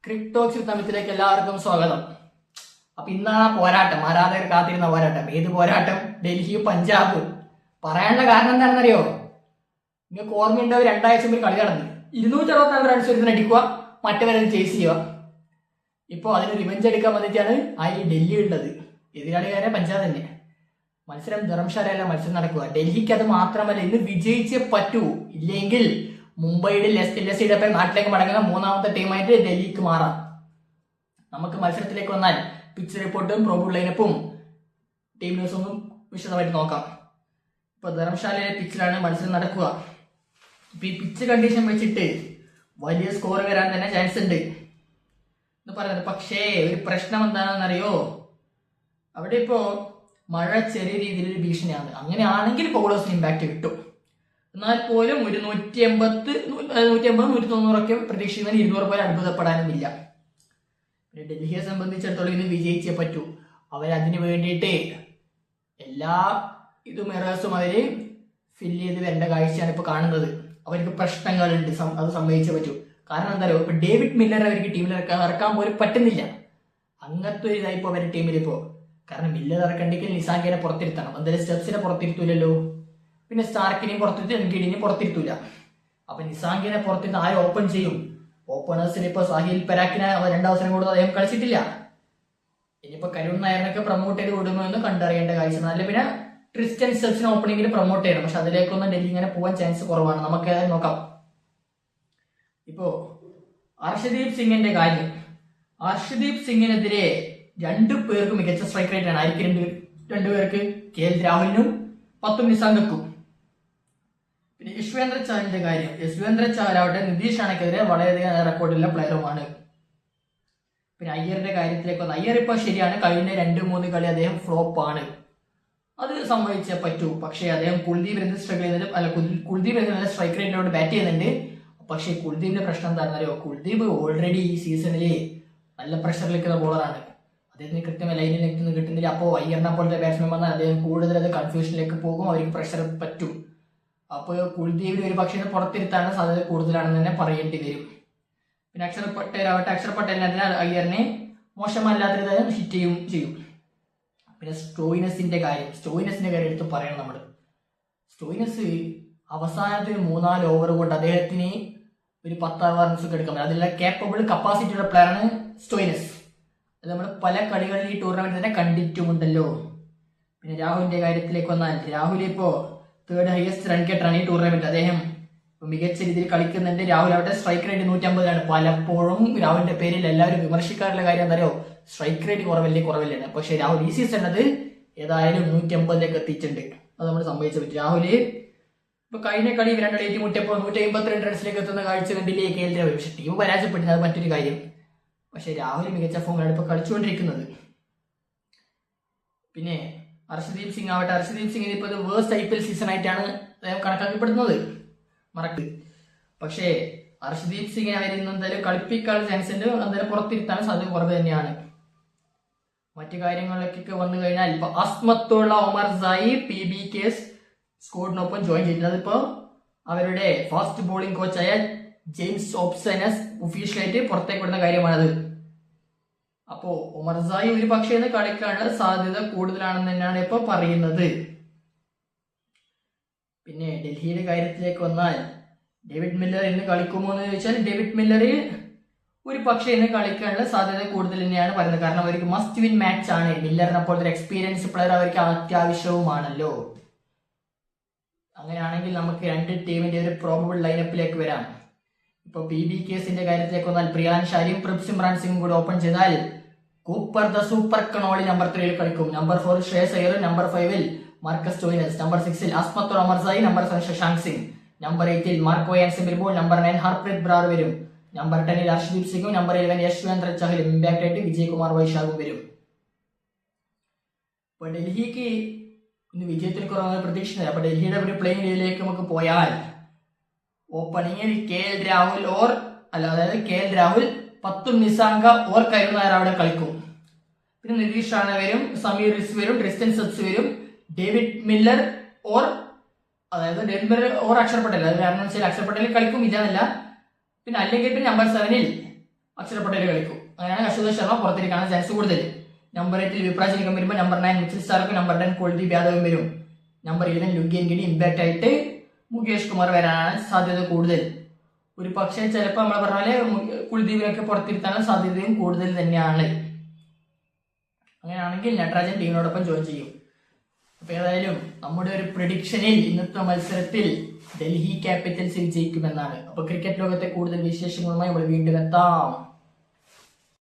ക്രിക്ടോക്സ് തമിത്തിലേക്ക് എല്ലാവർക്കും സ്വാഗതം. അപ്പൊ ഇന്നാണ് ആ പോരാട്ടം, ആരാധകർ കാത്തിരുന്ന പോരാട്ടം. ഏത് പോരാട്ടം? ഡൽഹിയും പഞ്ചാബും. പറയാനുള്ള കാരണം എന്താണെന്നറിയോ? നിങ്ങൾക്ക് ഓർമ്മയുണ്ടാവും, രണ്ടാഴ്ച മുമ്പ് കളി നടന്നു 264 റൺസ് ഒരുത്തിന് അടിക്കുക, മറ്റവരെ ചേസ് ചെയ്യുക. ഇപ്പോൾ അതിന് റിവെഞ്ച് എടുക്കാൻ വന്നിട്ടാണ് ആ ഈ ഡൽഹി ഉള്ളത്. എതിരാളികാരെ പഞ്ചാബ് തന്നെ. മത്സരം ധർമ്മശാലയല്ല മത്സരം നടക്കുക. ഡൽഹിക്ക് അത് മാത്രമല്ല, ഇന്ന് വിജയിച്ചേ പറ്റൂ. ഇല്ലെങ്കിൽ മുംബൈയുടെ എൽ.എസ്.സിയുടെ നാട്ടിലേക്ക് മടങ്ങുന്ന മൂന്നാമത്തെ ടീമായിട്ട് ഡൽഹിക്ക് മാറാം. നമുക്ക് മത്സരത്തിലേക്ക് വന്നാൽ പിച്ച് റിപ്പോർട്ടും പ്രോബിൾ ലൈനപ്പും ടീം ന്യൂസൊന്നും വിശദമായിട്ട് നോക്കാം. ഇപ്പൊ ധർമ്മശാലയിലെ പിച്ചിലാണ് മത്സരം നടക്കുക. ഇപ്പൊ ഈ പിച്ച് കണ്ടീഷൻ വെച്ചിട്ട് വലിയ സ്കോർ വരാൻ തന്നെ ചാൻസ് ഉണ്ട് എന്ന് പറയുന്നത്. പക്ഷേ ഒരു പ്രശ്നം എന്താണെന്നറിയോ? അവിടെ ഇപ്പോ മഴ ചെറിയ രീതിയിൽ ഒരു ഭീഷണിയാണ്. അങ്ങനെയാണെങ്കിൽ ബൗളേഴ്സിന് ഇമ്പാക്ട് കിട്ടും. എന്നാൽ പോലും ഒരു 180, 190 പ്രതീക്ഷിക്കുന്നതിന് 200 പോലെ അത്ഭുതപ്പെടാനുമില്ല. പിന്നെ ഡൽഹിയെ സംബന്ധിച്ചിടത്തോളം ഇന്ന് വിജയിച്ചേ പറ്റൂ. അവരതിന് വേണ്ടിയിട്ട് എല്ലാ എറേഴ്സും അവര് ഫില്ല് ചെയ്ത് വരേണ്ട കാഴ്ചയാണ് ഇപ്പൊ കാണുന്നത്. അവർക്ക് പ്രശ്നങ്ങളുണ്ട്, അത് സമ്മതിച്ചേ പറ്റൂ. കാരണം എന്താ പറയുക, ഇപ്പൊ ഡേവിഡ് മില്ലർ അവർക്ക് ടീമിൽ ഇറക്കാൻ പോലും പറ്റുന്നില്ല. അങ്ങനത്തെ ഒരു ഇതായിപ്പോ അവരുടെ ടീമിൽ ഇപ്പോ. കാരണം മില്ലർ ഇറക്കണ്ടെങ്കിൽ നിസാങ്കിനെ പുറത്തിരുത്തണം. എന്തായാലും സ്റ്റെപ്സിനെ പുറത്തിരുത്തൂലല്ലോ. പിന്നെ സ്റ്റാർക്കിനെയും പുറത്തിരുത്തി എൻഗിഡിനെയും പുറത്തിരുത്തൂല. അപ്പൊ നിസാങ്കിനെ പുറത്തിരുന്ന് ആര് ഓപ്പൺ ചെയ്യും? ഓപ്പണേഴ്സിന് ഇപ്പൊ സാഹിൽ പരാക്കിനെ 2 അവസരം കൊടുത്ത് അദ്ദേഹം കളിച്ചിട്ടില്ല. ഇനിയിപ്പോ കരുൺ നായറിനൊക്കെ പ്രൊമോട്ട് ചെയ്ത് വിടുമോ എന്ന് കണ്ടറിയേണ്ട കാഴ്ച. നല്ല പിന്നെ ക്രിസ്ത്യൻ സ്റ്റെപ്സിനെ ഓപ്പണിംഗിൽ പ്രൊമോട്ട് ചെയ്യണം. പക്ഷെ അതിലേക്കൊന്നും ഡൽഹി ഇങ്ങനെ പോകാൻ ചാൻസ് കുറവാണ്. നമുക്ക് നോക്കാം. ഇപ്പോ അർഷദീപ് സിംഗിന്റെ കാര്യം. അർഷദീപ് സിംഗിനെതിരെ 2 പേർക്ക് മികച്ച സ്ട്രൈക്ക് റേറ്റ് ആണ്. ആയിരിക്കും 2 പേർക്ക്? KL രാഹുലിനും പത്തും നിസാങ്കക്കും. പിന്നെ യശ്വേന്ദ്ര ചാലിന്റെ കാര്യം. യശ്വേന്ദ്ര ചാൽ ആവട്ടെ നിതീഷ് റാണയ്ക്കെതിരെ വളരെയധികം റെക്കോർഡുള്ള പ്ലെയറുമാണ്. പിന്നെ അയ്യറിന്റെ കാര്യത്തിലേക്ക് വന്ന അയ്യർ ഇപ്പൊ ശരിയാണ്, കഴിഞ്ഞ 2-3 കളി അദ്ദേഹം ഫ്ലോപ്പ് ആണ്, അത് സംഭവിച്ചേ പറ്റൂ. പക്ഷേ അദ്ദേഹം കുൽദീപ് സ്ട്രഗിൾ ചെയ്യുന്നത് അല്ല, കുൽദീപ് നല്ല സ്ട്രൈക്ക് റേറ്റിനോട് ബാറ്റ് ചെയ്യുന്നുണ്ട്. പക്ഷേ കുൽദീപിന്റെ പ്രശ്നം എന്താണെന്നറിയോ? കുൽദീപ് ഓൾറെഡി ഈ സീസണില് നല്ല പ്രഷറിൽ നിൽക്കുന്ന ബോളറാണ്. അദ്ദേഹത്തിന് കൃത്യമായ ലൈനിൽ നിൽക്കുന്ന കിട്ടുന്നില്ല. അപ്പോൾ അയ്യറിനെ പോലത്തെ ബാറ്റ്സ്മാൻ വന്നാൽ അദ്ദേഹം കൂടുതൽ അത് കൺഫ്യൂഷനിലേക്ക് പോകും, അവർക്ക് പ്രഷർ പറ്റും. അപ്പോൾ കുൽദീപിന് ഒരു പക്ഷേ പുറത്തിരുത്താനുള്ള സാധ്യത കൂടുതലാണെന്ന് തന്നെ പറയേണ്ടി വരും. പിന്നെ അക്ഷർ പട്ടേൽ ആവട്ടെ, അക്ഷർ പട്ടേലിനെ അയ്യറിനെ മോശമല്ലാത്ത ഹിറ്റ് ചെയ്യും. പിന്നെ സ്റ്റോയിനസിന്റെ കാര്യം എടുത്ത് പറയണം നമ്മൾ. സ്റ്റോയിനസ് അവസാനത്തിന് 3-4 ഓവർ കൊണ്ട് അദ്ദേഹത്തിന് ഒരു 10 റൺസ് ഒക്കെ എടുക്കാൻ പറ്റും. അതിലുള്ള കേപ്പബിൾ കപ്പാസിറ്റി ഉള്ള പ്ലെയറാണ് സ്റ്റോയിനസ്. അത് നമ്മൾ പല കളികളിൽ ഈ ടൂർണമെന്റ് തന്നെ കണ്ടിട്ടുമുണ്ടല്ലോ. പിന്നെ രാഹുലിന്റെ കാര്യത്തിലേക്ക് വന്നാൽ, രാഹുൽ ഇപ്പോ 3rd ഹയസ്റ്റ് റൺ ഗെറ്ററാണ് ഈ ടൂർണമെന്റ്. അദ്ദേഹം മികച്ച രീതിയിൽ കളിക്കുന്നുണ്ട്. രാഹുൽ അവിടെ സ്ട്രൈക്ക് റേറ്റ് 150 പലപ്പോഴും രാഹുലിന്റെ പേരിൽ എല്ലാവരും വിമർശിക്കാറുള്ള കാര്യം എന്താ? സ്ട്രൈക്ക് റേറ്റ് കുറവല്ലേ. പക്ഷെ രാഹുൽ ഈ സീസൺ അത് ഏതായാലും 150 എത്തിയിട്ടുണ്ട്. അത് നമ്മൾ സംഭവിച്ചു പറ്റും. രാഹുല് ഇപ്പൊ കഴിഞ്ഞ കളി 2 കളി ഏറ്റുമുട്ടിയപ്പോൾ 152 റൺസിലേക്ക് എത്തുന്ന കാഴ്ച കണ്ടില്ലേ KL രാഹുൽ. പക്ഷെ ടീം പരാജയപ്പെട്ടത്, അത് മറ്റൊരു കാര്യം. പക്ഷെ രാഹുൽ മികച്ച ഫോമിലാണ് ഇപ്പൊ കളിച്ചുകൊണ്ടിരിക്കുന്നത്. പിന്നെ അർഷദീപ് സിംഗ് ആവട്ടെ, അർഷദീപ് സിംഗ് ഇപ്പൊ വേഴ്സ്റ്റ് IPL സീസൺ ആയിട്ടാണ് അദ്ദേഹം കണക്കാക്കപ്പെടുന്നത്. പക്ഷേ അർഷദീപ് സിംഗിനെ അവർ ഇന്ന് എന്തായാലും കളിപ്പിക്കാനുള്ള ചാൻസ് ഉണ്ട്. എന്തായാലും പുറത്തിരുത്താൻ സാധ്യത കുറവ് തന്നെയാണ്. മറ്റു കാര്യങ്ങളിലേക്കൊക്കെ വന്നു കഴിഞ്ഞാൽ ഇപ്പൊ അസ്മത്തുള്ള ഒമർ സായി PBK സ്ക്വാഡിനൊപ്പം ജോയിൻ ചെയ്തിട്ടുണ്ട്. അതിപ്പോ അവരുടെ ഫാസ്റ്റ് ബോളിംഗ് കോച്ചായ ജെയിംസ് ഓപ്സനസ് ഒഫീഷ്യലായിട്ട് പുറത്തേക്ക് വിടുന്ന കാര്യമാണത്. അപ്പോ ഒമർ സായി ഒരു പക്ഷേ കളിക്കാനുള്ള സാധ്യത കൂടുതലാണെന്ന് തന്നെയാണ് ഇപ്പൊ പറയുന്നത്. പിന്നെ ഡൽഹിയുടെ കാര്യത്തിലേക്ക് വന്നാൽ, ഡേവിഡ് മില്ലർ ഇന്ന് കളിക്കുമോ എന്ന് ചോദിച്ചാൽ, ഡേവിഡ് മില്ലർ ഒരു പക്ഷേ ഇന്ന് കളിക്കാനുള്ള സാധ്യത കൂടുതൽ തന്നെയാണ് പറയുന്നത്. കാരണം അവർക്ക് മസ്റ്റ് വിൻ മാച്ച് ആണ്. മില്ലറിനെ പോലത്തെ എക്സ്പീരിയൻസ് പ്ലെയർ അവർക്ക് അത്യാവശ്യവുമാണല്ലോ. അങ്ങനെയാണെങ്കിൽ നമുക്ക് 2 ടീമിന്റെ ഒരു പ്രോബബിൾ ലൈനപ്പിലേക്ക് വരാം. ഇപ്പൊ PBKസിന്റെ കാര്യത്തിലേക്ക് വന്നാൽ, പ്രിയാൻ ഷാരിയും പ്രഭ്സിമ്രാൻ സിംഗും കൂടി ഓപ്പൺ ചെയ്താൽ Cooper the super Connolly number 3 കളിക്കും. നമ്പർ 4 ശ്രേയസ് അയ്യറും, number 5 Marcus Stoinis, number 6 Azmat Omarzai, number 7 Shashank Singh, number 8 Marco യാൻസിമിർബോൾ, നമ്പർ 9 ഹർപ്രീത് ബ്രാർ വരും, നമ്പർ 10 അർഷദീപ് സിംഗും, നമ്പർ 11 യശ്വേന്ദ്ര ചഹലും, ഇമ്പാക്ട് ആയിട്ട് വിജയകുമാർ വൈശാഖും വരും. ഇപ്പൊ ഡൽഹിക്ക് ഇന്ന് വിജയത്തിൽ കുറവ് പ്രതീക്ഷിക്കുന്നില്ല. അപ്പൊ ഡൽഹിയുടെ ഒരു പ്ലേയിങ് രീതിയിലേക്ക് നമുക്ക് പോയാൽ, ഓപ്പണിങ്ങിൽ KL രാഹുൽ 10 നിസാങ്ക ഓർ കരുൺ നായർ അവിടെ കളിക്കും. പിന്നെ നിതീഷ് റാണ വരും, സമീർ റിസ് വരും, ക്രിസ്ത്യൻ സെറ്റ്സ് വരും, David Miller or Axar Patel. അത് കാരണം വെച്ചാൽ അക്ഷർ പട്ടേൽ കളിക്കും ഇല്ലാന്നല്ല. പിന്നെ അല്ലെങ്കിൽ പിന്നെ നമ്പർ 7 അക്ഷർ പട്ടേൽ കളിക്കും. അങ്ങനെയാണ് അശുതോഷ് ശർമ്മ പുറത്തിരിക്കാനുള്ള ചാൻസ് കൂടുതൽ. നമ്പർ 8 യുവരാജ് സിംഗ് വരുമ്പോൾ നമ്പർ 9 മിച്ചിൽ സ്റ്റാർക്കും നമ്പർ 10 കുൽദീപ് യാദവും വരും. നമ്പർ 11 ലുഗിയൻ ഗിഡി ഇമ്പാക്ട് ആയിട്ട് മുകേഷ് കുമാർ വരാനാണ് സാധ്യത കൂടുതൽ. ഒരു പക്ഷേ ചിലപ്പോൾ നമ്മൾ പറഞ്ഞാല് കുൽദീപിനൊക്കെ പുറത്തിരുത്താനുള്ള സാധ്യതയും കൂടുതൽ തന്നെയാണ്. അങ്ങനെയാണെങ്കിൽ നട്രാജൻ ടീമിനോടൊപ്പം ജോയിൻ ചെയ്യും. അപ്പൊ ഏതായാലും നമ്മുടെ ഒരു പ്രഡിക്ഷനിൽ ഇന്നത്തെ മത്സരത്തിൽ ഡൽഹി ക്യാപിറ്റൽസ് വിജയിക്കുമെന്നാണ്. അപ്പൊ ക്രിക്കറ്റ് ലോകത്തെ കൂടുതൽ വിശേഷങ്ങളുമായി നമ്മൾ വീണ്ടും എത്താം.